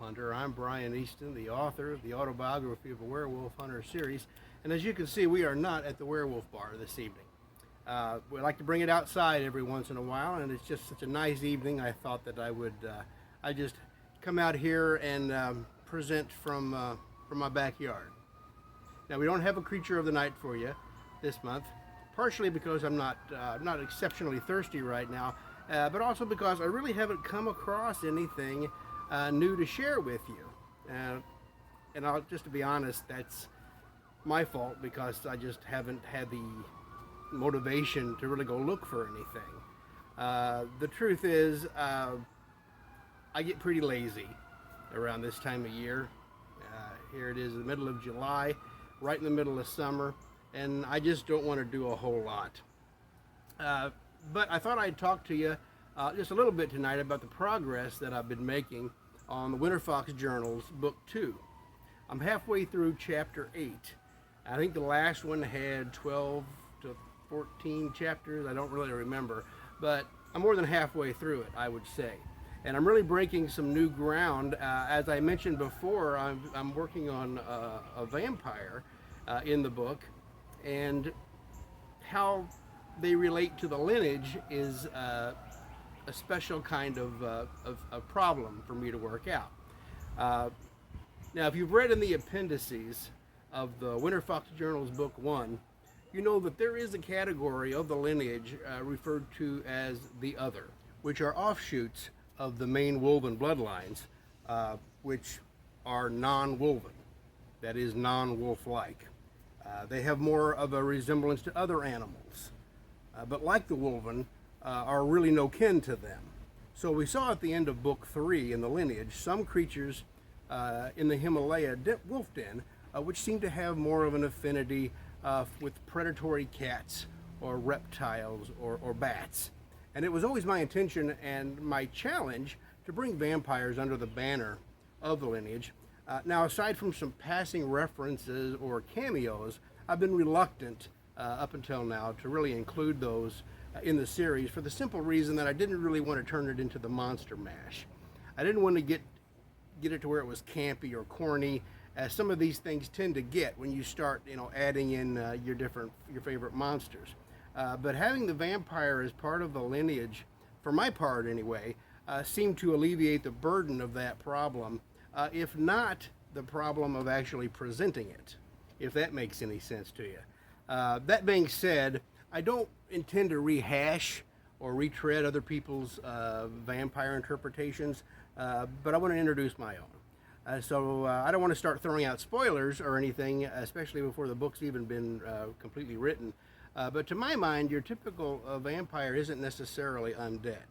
Hunter. I'm Brian Easton, the author of the autobiography of a Werewolf Hunter series. And as you can see, we are not at the Werewolf Bar this evening. We like to bring it outside every once in a while, and it's just such a nice evening. I thought that I just come out here and present from my backyard. Now, we don't have a creature of the night for you this month, partially because I'm not exceptionally thirsty right now, but also because I really haven't come across anything new to share with you. And just to be honest, that's my fault because I just haven't had the motivation to really go look for anything. The truth is, I get pretty lazy around this time of year. Here it is, the middle of July, right in the middle of summer, and I just don't want to do a whole lot. But I thought I'd talk to you just a little bit tonight about the progress that I've been making on the Winter Fox Journals Book 2. I'm halfway through Chapter 8. I think the last one had 12 to 14 chapters. I don't really remember, but I'm more than halfway through it, I would say. And I'm really breaking some new ground. As I mentioned before, I'm working on a vampire in the book, and how they relate to the lineage is a special kind of problem for me to work out. Now, if you've read in the appendices of the Winter Fox Journals Book 1, you know that there is a category of the lineage referred to as the other, which are offshoots of the main Wolven bloodlines, which are non-Wolven, that is non-wolf-like. They have more of a resemblance to other animals, but like the Wolven, are really no kin to them. So we saw at the end of Book 3 in the lineage some creatures in the Himalaya wolf den, which seem to have more of an affinity with predatory cats or reptiles or bats. And it was always my intention and my challenge to bring vampires under the banner of the lineage. Now, aside from some passing references or cameos, I've been reluctant up until now to really include those in the series for the simple reason that I didn't really want to turn it into the monster mash. I didn't want to get it to where it was campy or corny, as some of these things tend to get when you start, adding in your favorite monsters. But having the vampire as part of the lineage, for my part anyway, seemed to alleviate the burden of that problem, if not the problem of actually presenting it, if that makes any sense to you. That being said, I don't intend to rehash or retread other people's vampire interpretations, but I want to introduce my own. So I don't want to start throwing out spoilers or anything, especially before the book's even been completely written. But to my mind, your typical vampire isn't necessarily undead,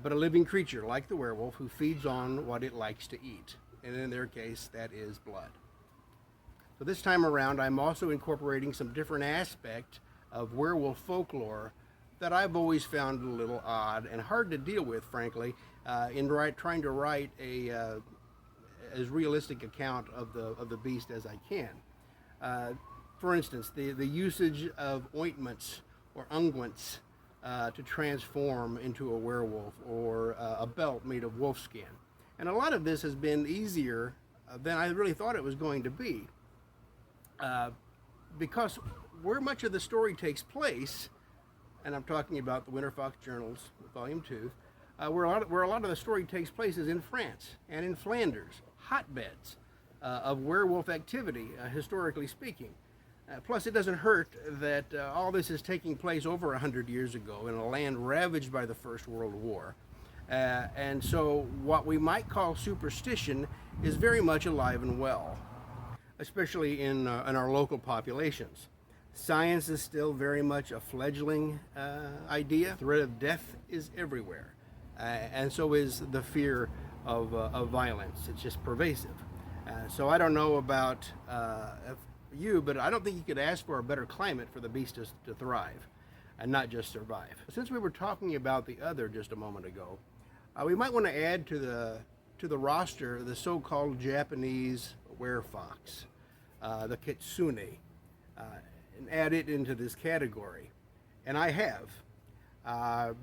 but a living creature like the werewolf who feeds on what it likes to eat. And in their case, that is blood. So this time around, I'm also incorporating some different aspect of werewolf folklore that I've always found a little odd and hard to deal with, frankly, in trying to write as realistic account of the beast as I can. For instance, the usage of ointments or unguents to transform into a werewolf, or a belt made of wolf skin. And a lot of this has been easier than I really thought it was going to be. Because where much of the story takes place, and I'm talking about the Winter Fox Journals, Volume 2, where a lot of the story takes place is in France and in Flanders, hotbeds of werewolf activity, historically speaking. Plus, it doesn't hurt that all this is taking place over 100 years ago in a land ravaged by the First World War. And so what we might call superstition is very much alive and well, especially in our local populations. Science is still very much a fledgling idea. The threat of death is everywhere, and so is the fear of violence. It's just pervasive. So I don't know about you, but I don't think you could ask for a better climate for the beast to thrive and not just survive. Since we were talking about the other just a moment ago, we might want to add to the roster the so-called Japanese werefox, the Kitsune, and add it into this category. And I have.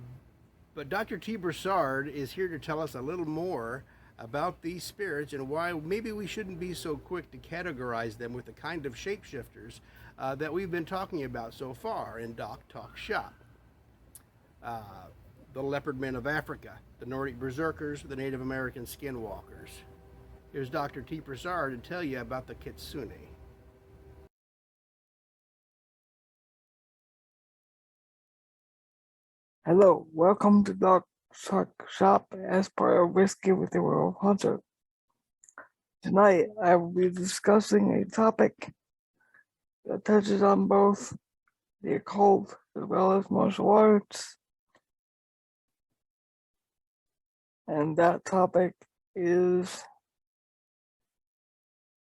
But Dr. T. Broussard is here to tell us a little more about these spirits and why maybe we shouldn't be so quick to categorize them with the kind of shapeshifters that we've been talking about so far in Doc Talk Shop. Uh, the leopard men of Africa, the Nordic berserkers, the Native American skinwalkers. Here's Dr. T. Prasad to tell you about the Kitsune. Hello, welcome to Doc Talk Shop as part of Whiskey with the Werewolf Hunter. Tonight, I will be discussing a topic that touches on both the occult as well as martial arts, and that topic is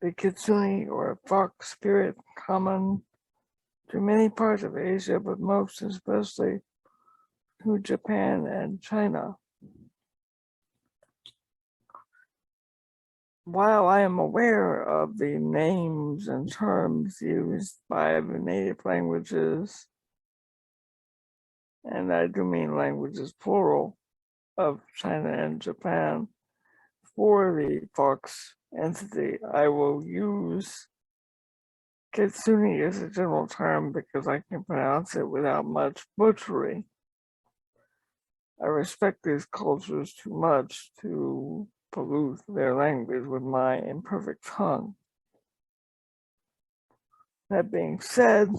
the Kitsune or fox spirit, common to many parts of Asia, but most especially to Japan and China. While I am aware of the names and terms used by the native languages, and I do mean languages plural, of China and Japan, for the fox entity, I will use Kitsune as a general term because I can pronounce it without much butchery. I respect these cultures too much to pollute their language with my imperfect tongue. That being said,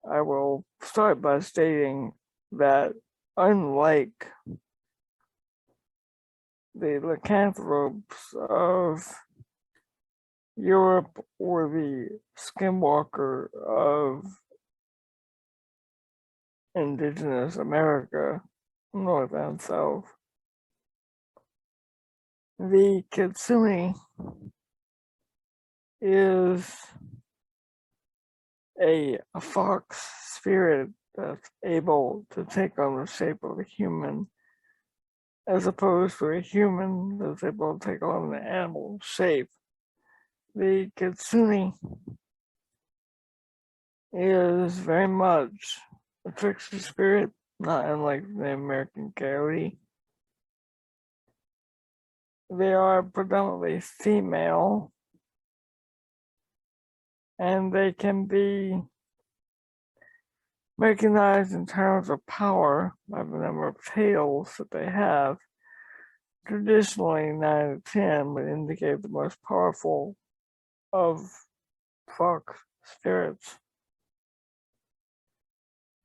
I will start by stating that unlike the lycanthropes of Europe or the skinwalker of indigenous America, North and South, the Kitsune is a fox spirit that's able to take on the shape of a human, as opposed to a human that's able to take on an animal shape. The Kitsune is very much a trickster spirit, not unlike the American coyote. They are predominantly female, and they can be recognized in terms of power by the number of tails that they have. Traditionally, 9 to 10 would indicate the most powerful of fox spirits.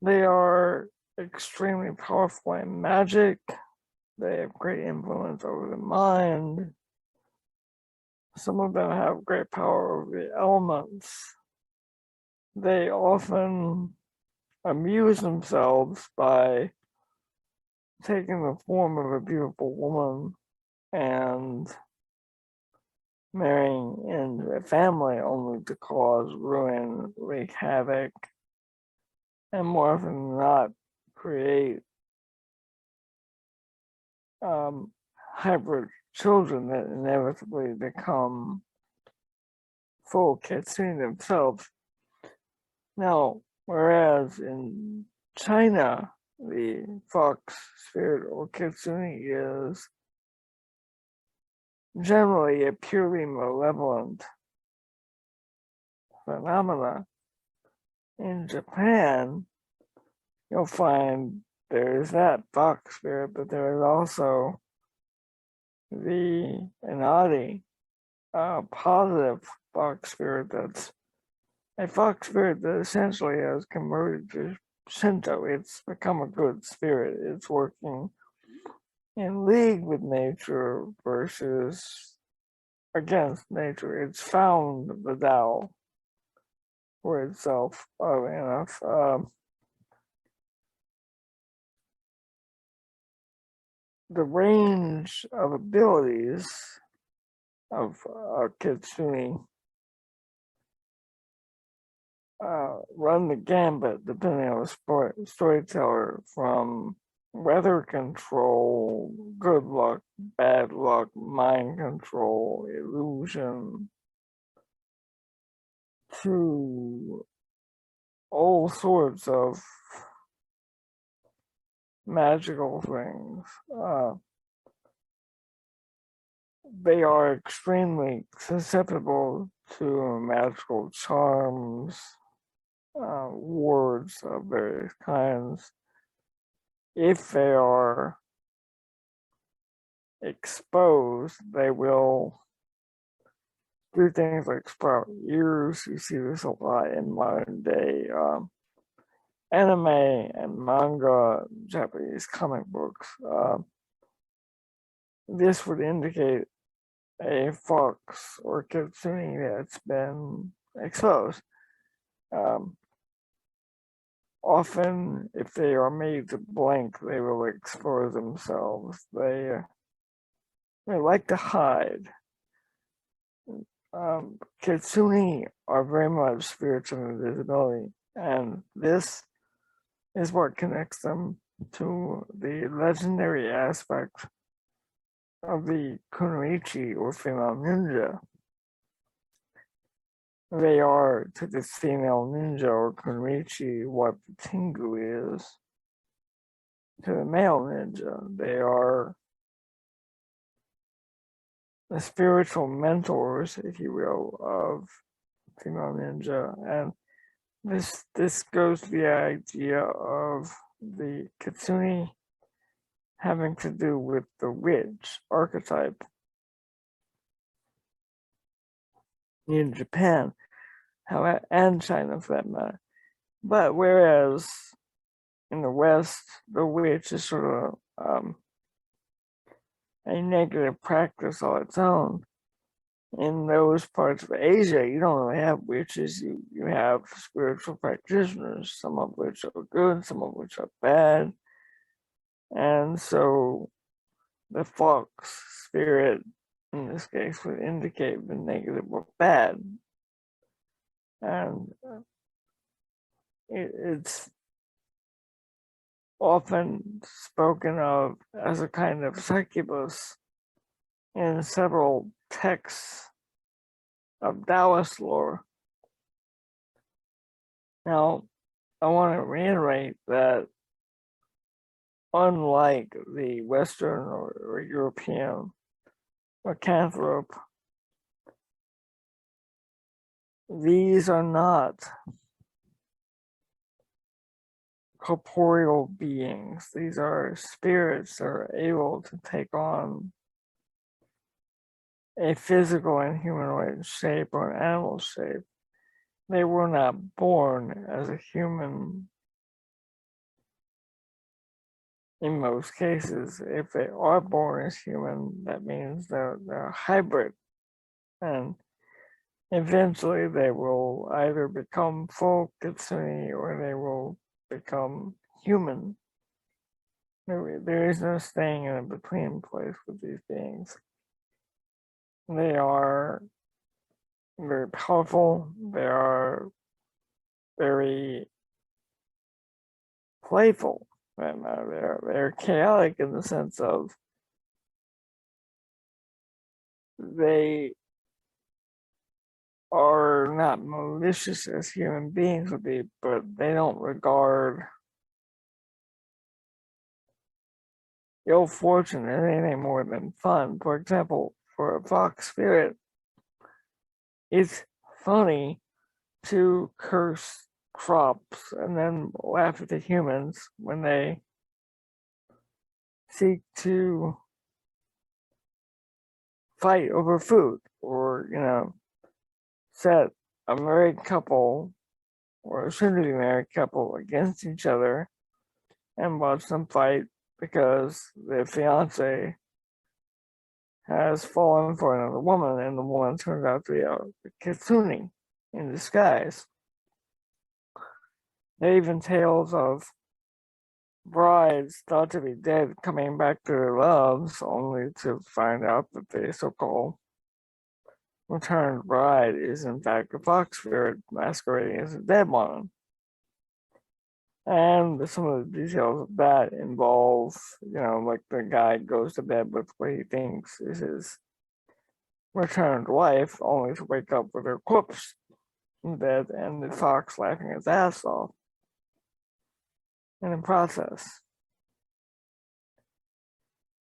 They are extremely powerful in magic. They have great influence over the mind. Some of them have great power over the elements. They often amuse themselves by taking the form of a beautiful woman and marrying into a family only to cause ruin, wreak havoc, and more often than not create hybrid children that inevitably become full Kitsune themselves. Now, whereas in China, the fox spirit or Kitsune is generally a purely malevolent phenomena. In Japan, you'll find there's that fox spirit, but there is also the Inadi, positive fox spirit that's a fox spirit that essentially has converted to Shinto. It's become a good spirit. It's working in league with nature versus against nature. It's found the Tao for itself, oddly enough. The range of abilities of Kitsune run the gambit depending on the storyteller, from weather control, good luck, bad luck, mind control, illusion, to all sorts of magical things. they are extremely susceptible to magical charms, wards of various kinds. If they are exposed, they will do things like sprout ears. You see this a lot in modern day anime and manga, Japanese comic books. This would indicate a fox or kitsune that's been exposed. Um, Often, if they are made to blink, they will expose themselves. They like to hide. Kitsune are very much spiritual invisibility, and this is what connects them to the legendary aspect of the kunoichi or female ninja. They are to the female ninja or kunoichi what the tengu is to the male ninja. They are the spiritual mentors, if you will, of female ninja, and this goes to the idea of the kitsune having to do with the witch archetype in Japan, and China for that matter. But whereas in the West, the witch is sort of a negative practice on its own. In those parts of Asia, you don't really have witches. You have spiritual practitioners, some of which are good, some of which are bad. And so the fox spirit, in this case, would indicate the negative or bad. And it's often spoken of as a kind of succubus in several texts of Taoist lore. Now, I want to reiterate that unlike the Western or European lycanthrope, these are not corporeal beings. These are spirits that are able to take on a physical and humanoid shape or an animal shape. They were not born as a human in most cases. If they are born as human, that means they're a hybrid. And eventually they will either become full kitsune or they will become human. There is no staying in a between place with these beings. They are very powerful. They are very playful. They're chaotic in the sense of they are not malicious as human beings would be, but they don't regard ill fortune as anything more than fun. For example, for a fox spirit, it's funny to curse crops and then laugh at the humans when they seek to fight over food, or set a married couple or a soon-to-be married couple against each other and watch them fight because the fiance has fallen for another woman and the woman turns out to be a kitsune in disguise. There are even tales of brides thought to be dead coming back to their loves only to find out that the so-called returned bride is in fact a fox spirit masquerading as a dead woman. And some of the details of that involve, like the guy goes to bed with what he thinks is his returned wife, only to wake up with her corpse in bed and the fox laughing his ass off in the process.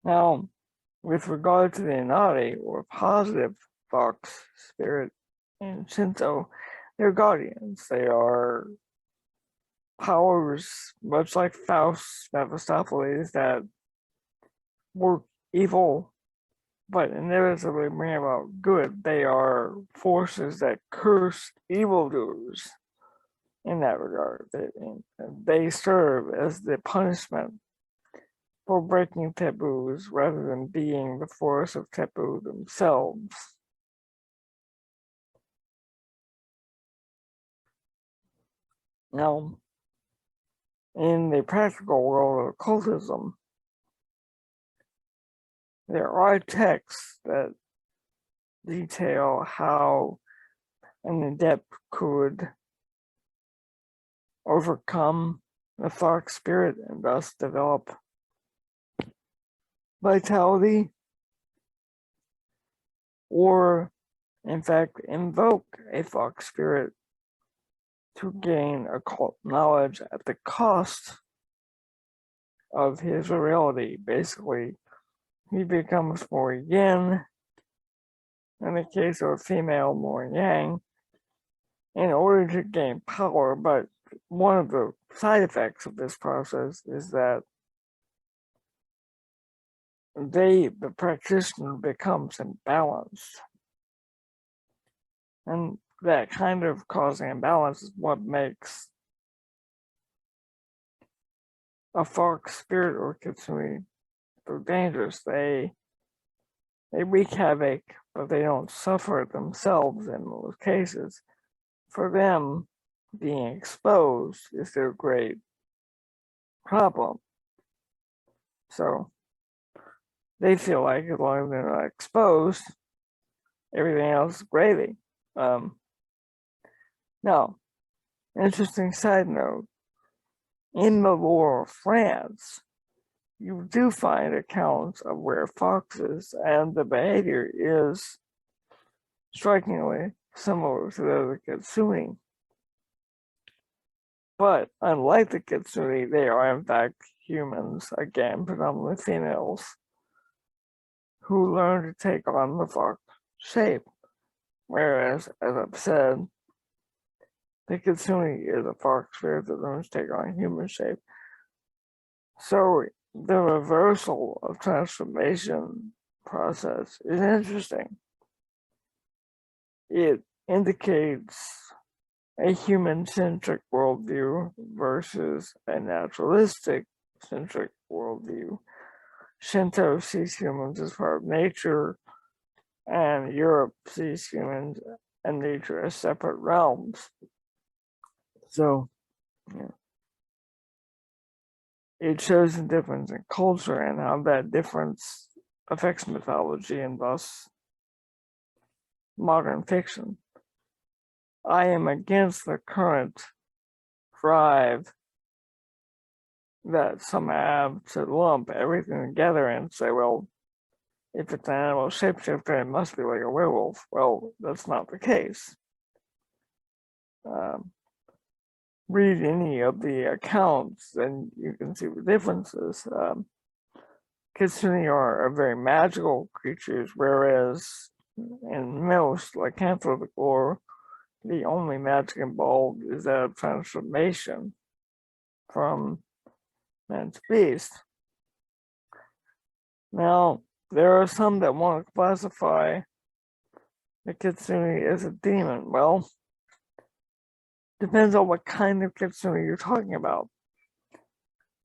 Now, with regard to the Inari, or positive fox spirit in Shinto, they're guardians. They are powers, much like Faust, Mephistopheles, that work evil but inevitably bring about good. They are forces that curse evildoers in that regard. They serve as the punishment for breaking taboos rather than being the force of taboo themselves. Now, in the practical world of occultism, there are texts that detail how an adept could overcome the fox spirit and thus develop vitality, or in fact invoke a fox spirit to gain occult knowledge at the cost of his virility. Basically, he becomes more yin, in the case of a female, more yang, in order to gain power. But one of the side effects of this process is that the practitioner becomes imbalanced. And that kind of causing imbalance is what makes a fox spirit or kitsune so dangerous. They wreak havoc, but they don't suffer themselves in most cases. For them, being exposed is their great problem. So they feel like as long as they're not exposed, everything else is gravy. Now, interesting side note, in the lore of France, you do find accounts of where foxes, and the behavior is strikingly similar to that of the kitsune. But unlike the kitsune, they are in fact humans, again, predominantly females, who learn to take on the fox shape. Whereas, as I've said, the kitsune is a fox spirit that learns to take on human shape. So the reversal of transformation process is interesting. It indicates a human-centric worldview versus a naturalistic-centric worldview. Shinto sees humans as part of nature, and Europe sees humans and nature as separate realms. So, yeah. It shows the difference in culture and how that difference affects mythology and thus modern fiction. I am against the current drive that some have to lump everything together and say, well, if it's an animal shapeshifter, it must be like a werewolf. Well, that's not the case. Read any of the accounts and you can see the differences. Kitsune are very magical creatures, whereas in most lycanthropic lore, the only magic involved is that of transformation from man to beast. Now, there are some that want to classify the kitsune as a demon. Well, depends on what kind of kitsune you're talking about.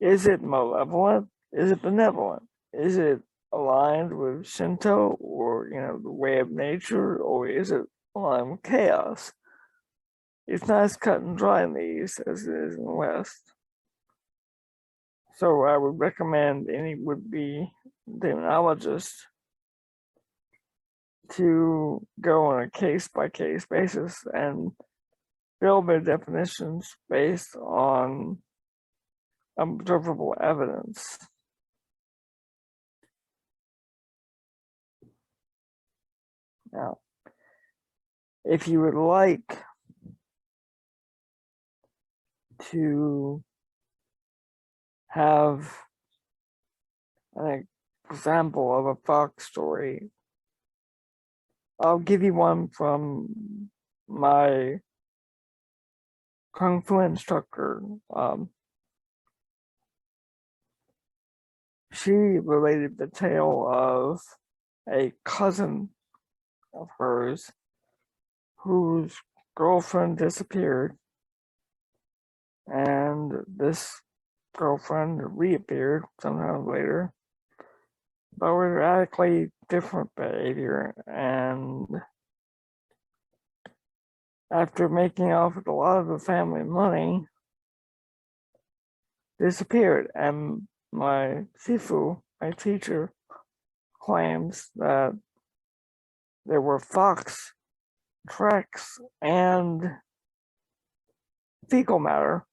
Is it malevolent? Is it benevolent? Is it aligned with Shinto or, the way of nature, or is it aligned with chaos? It's not as cut and dry in the East as it is in the West. So I would recommend any would-be demonologist to go on a case-by-case basis and build their definitions based on observable evidence. Now, if you would like to have example of a fox story. I'll give you one from my Kung Fu instructor. She related the tale of a cousin of hers whose girlfriend disappeared, and this girlfriend reappeared sometime later, but with radically different behavior, and after making off with a lot of the family money, disappeared. And my Sifu, my teacher, claims that there were fox tracks and fecal matter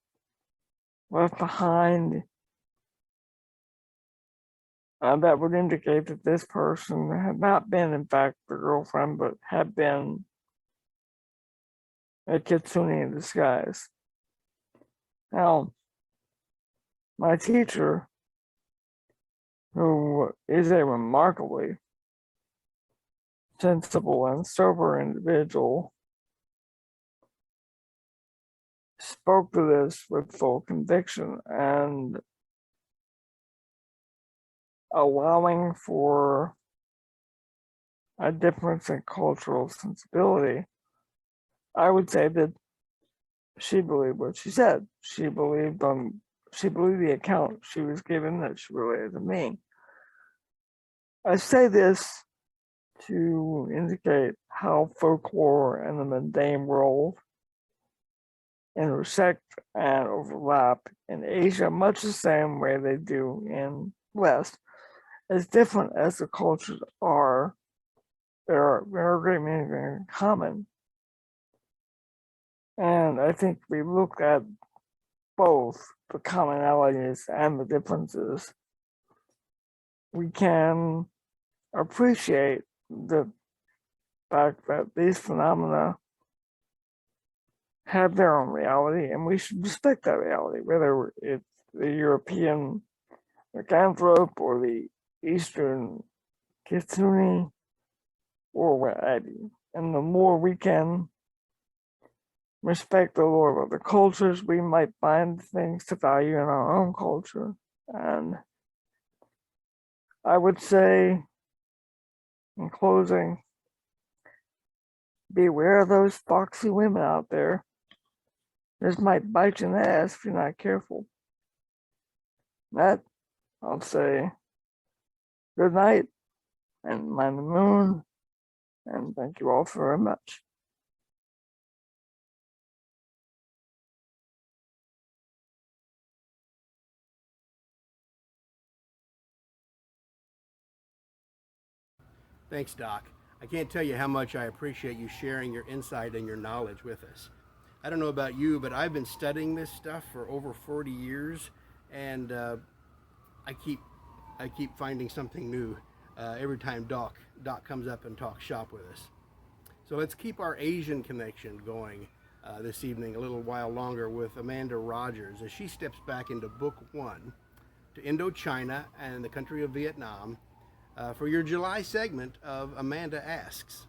left behind that would indicate that this person had not been, in fact, the girlfriend, but had been a Kitsune in disguise. Now, my teacher, who is a remarkably sensible and sober individual, spoke to this with full conviction and allowing for a difference in cultural sensibility. I would say that she believed what she said. She believed the account she was given that she related to me. I say this to indicate how folklore and the mundane world intersect and overlap in Asia, much the same way they do in West. As different as the cultures are, there are great many things in common. And I think we look at both the commonalities and the differences, we can appreciate the fact that these phenomena have their own reality, and we should respect that reality, whether it's the European lycanthrope or the Eastern Kitsune or what have you. And the more we can respect the lore of other cultures, we might find things to value in our own culture. And I would say, in closing, beware of those foxy women out there. This might bite you in the ass if you're not careful. That, I'll say, good night and mind the moon, and thank you all very much. Thanks, Doc. I can't tell you how much I appreciate you sharing your insight and your knowledge with us. I don't know about you, but I've been studying this stuff for over 40 years, and I keep finding something new every time Doc comes up and talks shop with us. So let's keep our Asian connection going this evening a little while longer with Amanda Rogers as she steps back into Book 1 to Indochina and the country of Vietnam for your July segment of Amanda Asks.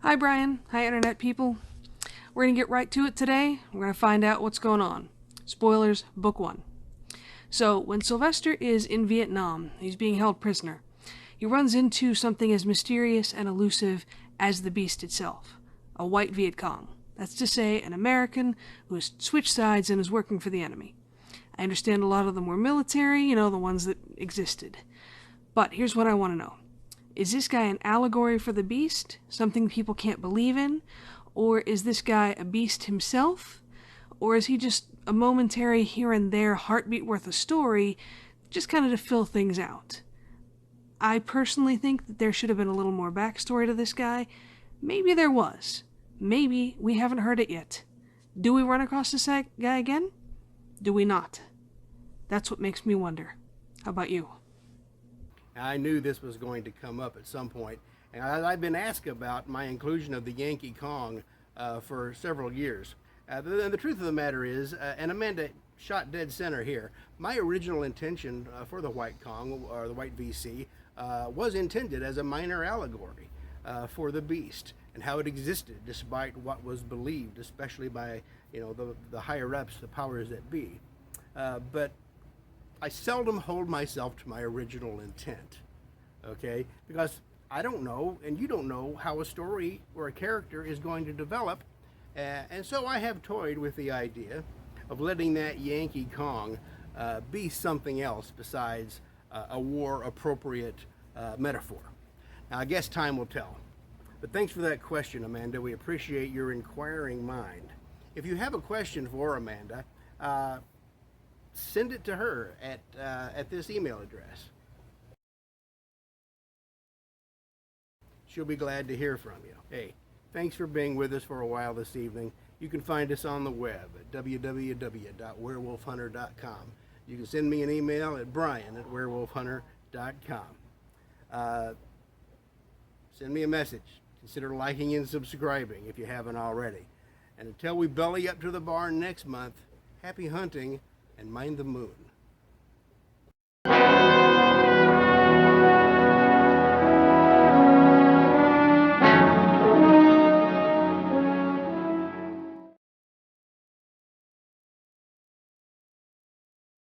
Hi, Brian. Hi, Internet people. We're going to get right to it today. We're going to find out what's going on. Spoilers, Book 1. So, when Sylvester is in Vietnam, he's being held prisoner. He runs into something as mysterious and elusive as the beast itself, a white Viet Cong. That's to say, an American who has switched sides and is working for the enemy. I understand a lot of them were military, the ones that existed. But here's what I want to know. Is this guy an allegory for the beast? Something people can't believe in? Or is this guy a beast himself? Or is he just a momentary here and there heartbeat worth of story, just kind of to fill things out? I personally think that there should have been a little more backstory to this guy. Maybe there was. Maybe we haven't heard it yet. Do we run across this guy again? Do we not? That's what makes me wonder. How about you? I knew this was going to come up at some point, and I've been asked about my inclusion of the Yankee Kong for several years. The truth of the matter is, and Amanda shot dead center here. My original intention for the White Kong, or the White VC, was intended as a minor allegory for the beast and how it existed despite what was believed, especially by the higher ups, the powers that be. But I seldom hold myself to my original intent, okay? Because I don't know, and you don't know, how a story or a character is going to develop, and so I have toyed with the idea of letting that Yankee Kong be something else besides a war-appropriate metaphor. Now, I guess time will tell. But thanks for that question, Amanda. We appreciate your inquiring mind. If you have a question for Amanda, send it to her at this email address. She'll be glad to hear from you. Hey, thanks for being with us for a while this evening. You can find us on the web at www.werewolfhunter.com. You can send me an email at brian@werewolfhunter.com. Send me a message. Consider liking and subscribing if you haven't already. And until we belly up to the barn next month, happy hunting and mind the moon.